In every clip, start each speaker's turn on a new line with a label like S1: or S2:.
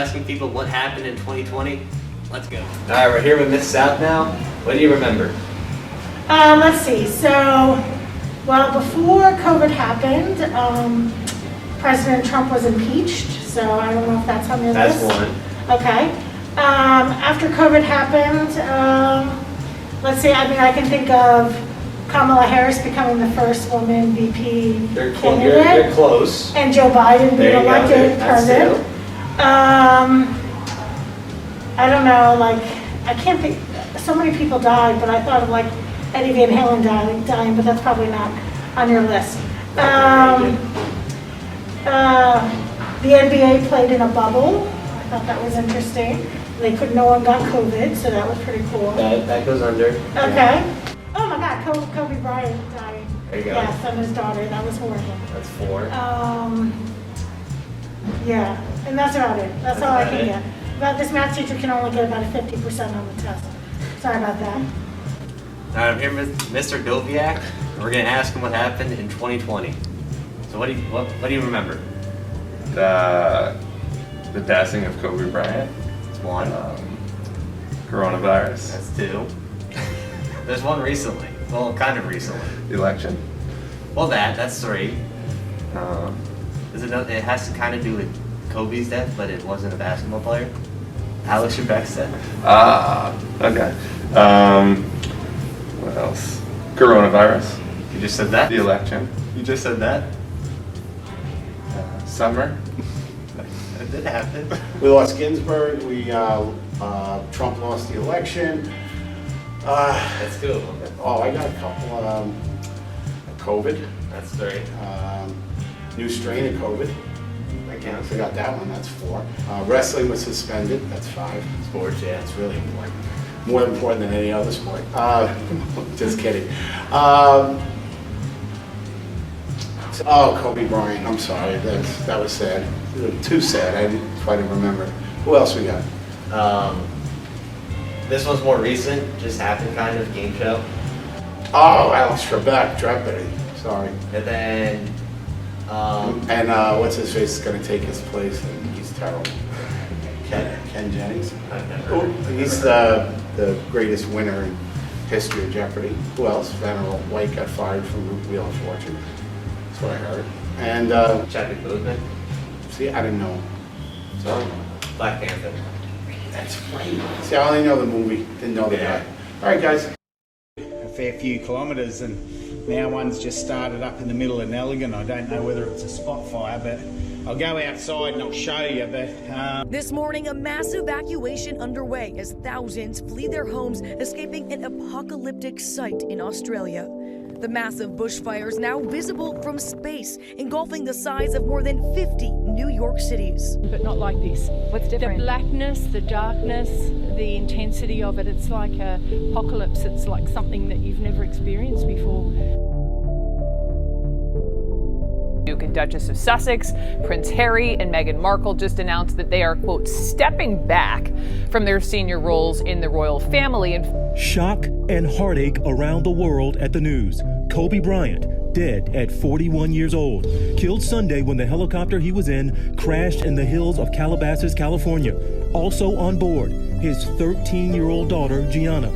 S1: asking people what happened in 2020? Let's go. All right, we're here with Miss South now. What do you remember?
S2: Let's see. So, well, before COVID happened, President Trump was impeached. So I don't know if that's on your list.
S1: That's one.
S2: Okay. After COVID happened, let's see. I mean, I can think of Kamala Harris becoming the first woman VP candidate.
S1: You're close.
S2: And Joe Biden being elected president. I don't know, like, I can't think, so many people died, but I thought of like Eddie Van Halen dying, but that's probably not on your list. The NBA played in a bubble. I thought that was interesting. No one got COVID, so that was pretty cool.
S1: That goes under.
S2: Okay. Yeah. Oh my God, Kobe Bryant died.
S1: There you go.
S2: Yes, and his daughter. That was horrible.
S1: That's 4.
S2: Yeah, and that's about it. That's all I can get. But this math teacher can only get about a 50% on the test. Sorry about that.
S1: All right, I'm here with Mr. Doviak, and we're gonna ask him what happened in 2020. So what do you remember?
S3: The passing of Kobe Bryant.
S1: That's 1.
S3: Coronavirus.
S1: That's 2. There's 1 recently. Well, kind of recently.
S3: The election.
S1: Well, that's 3. It has to kind of do with Kobe's death, but it wasn't a basketball player. Alex Trebek's death.
S3: Okay. What else? Coronavirus.
S1: You just said that?
S3: The election.
S1: You just said that?
S3: Summer.
S1: That did happen.
S4: We lost Ginsburg. Trump lost the election.
S1: That's 2 of them.
S4: Oh, I got a couple. COVID.
S1: That's 3.
S4: New strain of COVID. I got that one. That's 4. Wrestling was suspended. That's 5.
S1: Sports, yeah.
S4: It's really important. More important than any other sport. Just kidding. Kobe Bryant. I'm sorry. That was sad. Too sad. I didn't try to remember. Who else we got?
S1: This one's more recent. Just happened, kind of game show.
S4: Oh, Alex Trebek. Sorry.
S1: And then.
S4: What's his face is going to take his place, and he's terrible. Ken Jennings.
S1: I've never heard.
S4: He's the greatest winner in history of Jeopardy. Who else? Vanna White got fired from Wheel of Fortune. That's what I heard. And
S1: Chadwick Boseman.
S4: see, I didn't know. So
S1: Black Panther.
S4: that's right. See, I only know the movie. Didn't know the guy. All right, guys.
S5: A fair few kilometres, and now one's just started up in the middle of Nelligan. I don't know whether it's a spot fire, but I'll go outside and I'll show you. But
S6: this morning, a mass evacuation underway as thousands flee their homes, escaping an apocalyptic sight in Australia. The massive bushfires now visible from space, engulfing the size of more than 50 New York cities.
S7: But not like this.
S8: What's different?
S7: The blackness, the darkness, the intensity of it. It's like an apocalypse. It's like something that you've never experienced before.
S8: Duke and Duchess of Sussex, Prince Harry and Meghan Markle just announced that they are, quote, stepping back from their senior roles in the royal family. And
S9: shock and heartache around the world at the news. Kobe Bryant, dead at 41 years old, killed Sunday when the helicopter he was in crashed in the hills of Calabasas, California. Also on board, his 13-year-old daughter, Gianna.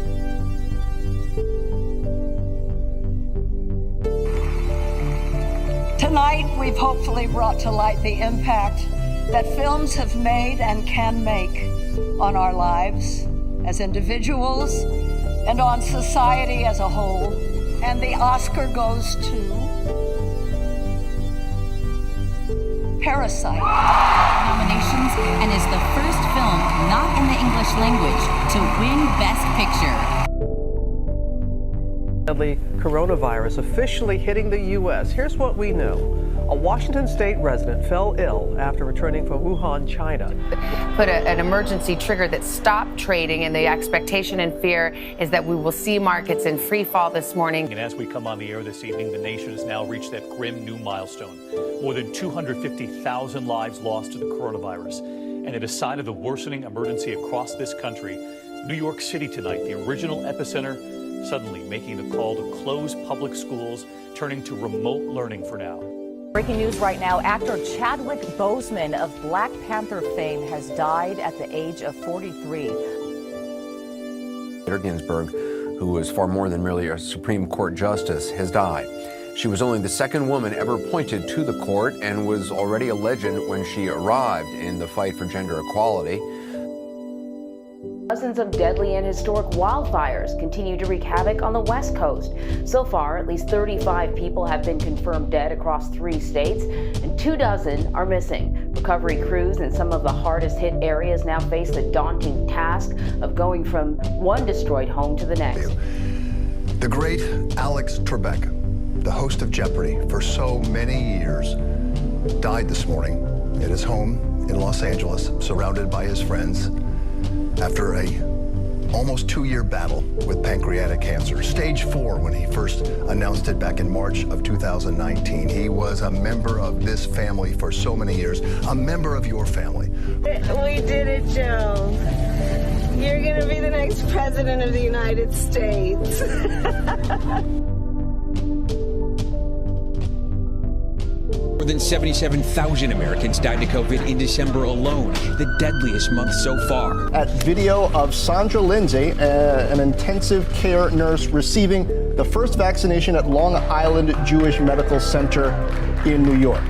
S10: Tonight, we've hopefully brought to light the impact that films have made and can make on our lives as individuals and on society as a whole. And the Oscar goes to Parasite.
S11: Nominations and is the first film not in the English language to win Best Picture.
S12: Deadly coronavirus officially hitting the U.S. Here's what we know. A Washington state resident fell ill after returning from Wuhan, China.
S13: Put an emergency trigger that stopped trading, and the expectation and fear is that we will see markets in free fall this morning.
S14: And as we come on the air this evening, the nation has now reached that grim new milestone. More than 250,000 lives lost to the coronavirus. And at a sign of the worsening emergency across this country, New York City tonight, the original epicenter, suddenly making the call to close public schools, turning to remote learning for now.
S15: Breaking news right now, actor Chadwick Boseman of Black Panther fame has died at the age of 43.
S16: Ginsburg, who was far more than merely a Supreme Court justice, has died. She was only the second woman ever appointed to the court and was already a legend when she arrived in the fight for gender equality.
S17: Dozens of deadly and historic wildfires continue to wreak havoc on the West Coast. So far, at least 35 people have been confirmed dead across 3 states, and 24 are missing. Recovery crews in some of the hardest hit areas now face the daunting task of going from one destroyed home to the next.
S18: The great Alex Trebek, the host of Jeopardy for so many years, died this morning at his home in Los Angeles, surrounded by his friends, after a almost 2-year battle with pancreatic cancer, stage 4 when he first announced it back in March of 2019. He was a member of this family for so many years, a member of your family.
S19: We did it, Joe. You're gonna be the next president of the United States.
S20: More than 77,000 Americans died of COVID in December alone, the deadliest month so far.
S21: At video of Sandra Lindsay, an intensive care nurse receiving the first vaccination at Long Island Jewish Medical Center in New York.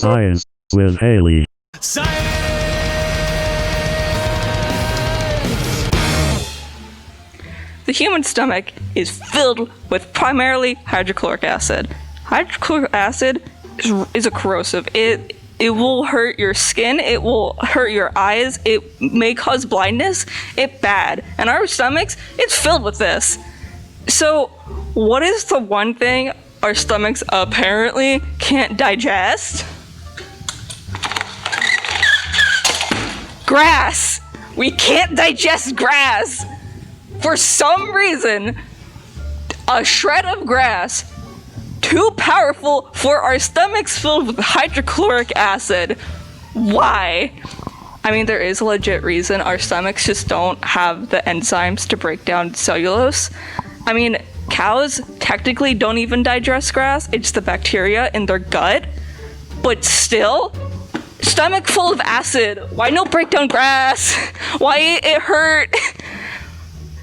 S2: Science with Hailey.
S22: The human stomach is filled with primarily hydrochloric acid. Hydrochloric acid is a corrosive. It will hurt your skin, it will hurt your eyes, it may cause blindness. It's bad. And our stomachs, it's filled with this. So, what is the one thing our stomachs apparently can't digest? Grass! We can't digest grass! For some reason, a shred of grass, too powerful for our stomachs filled with hydrochloric acid. Why? I mean, there is a legit reason. Our stomachs just don't have the enzymes to break down cellulose. I mean, cows technically don't even digest grass. It's the bacteria in their gut. But still, stomach full of acid. Why no break down grass? Why it hurt?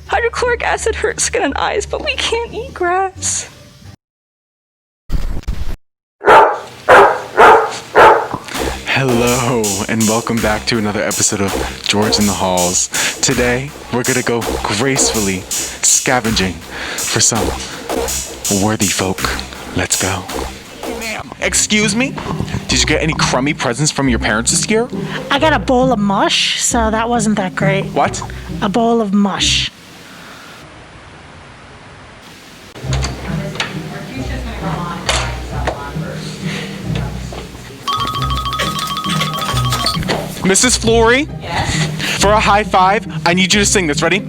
S22: Hydrochloric acid hurts skin and eyes, but we can't eat grass.
S23: Hello, and welcome back to another episode of George in the Halls. Today, we're gonna go gracefully scavenging for some worthy folk. Let's go. Ma'am, excuse me? Did you get any crummy presents from your parents this year?
S24: I got a bowl of mush, so that wasn't that great.
S23: What?
S24: A bowl of mush.
S23: Mrs. Flory?
S22: Yes?
S23: For a high five, I need you to sing this. Ready?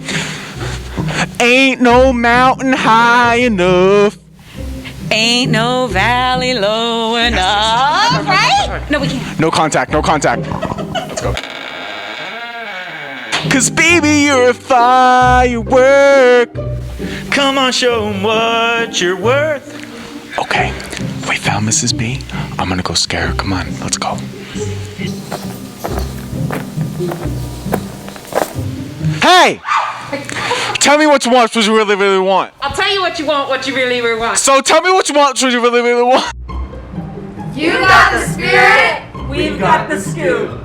S23: Ain't no mountain high enough.
S22: Ain't no valley low enough. Right? No, we can't.
S23: No contact, no contact. Let's go. Cause baby, you're a firework. Come on, show 'em what you're worth. Okay, we found Mrs. B. I'm gonna go scare her. Come on, let's go. Hey! Tell me what you want, what you really, really want.
S25: I'll tell you what you want, what you really, really want.
S23: So tell me what you want, what you really, really want.
S25: You got the spirit, we've got the scoop.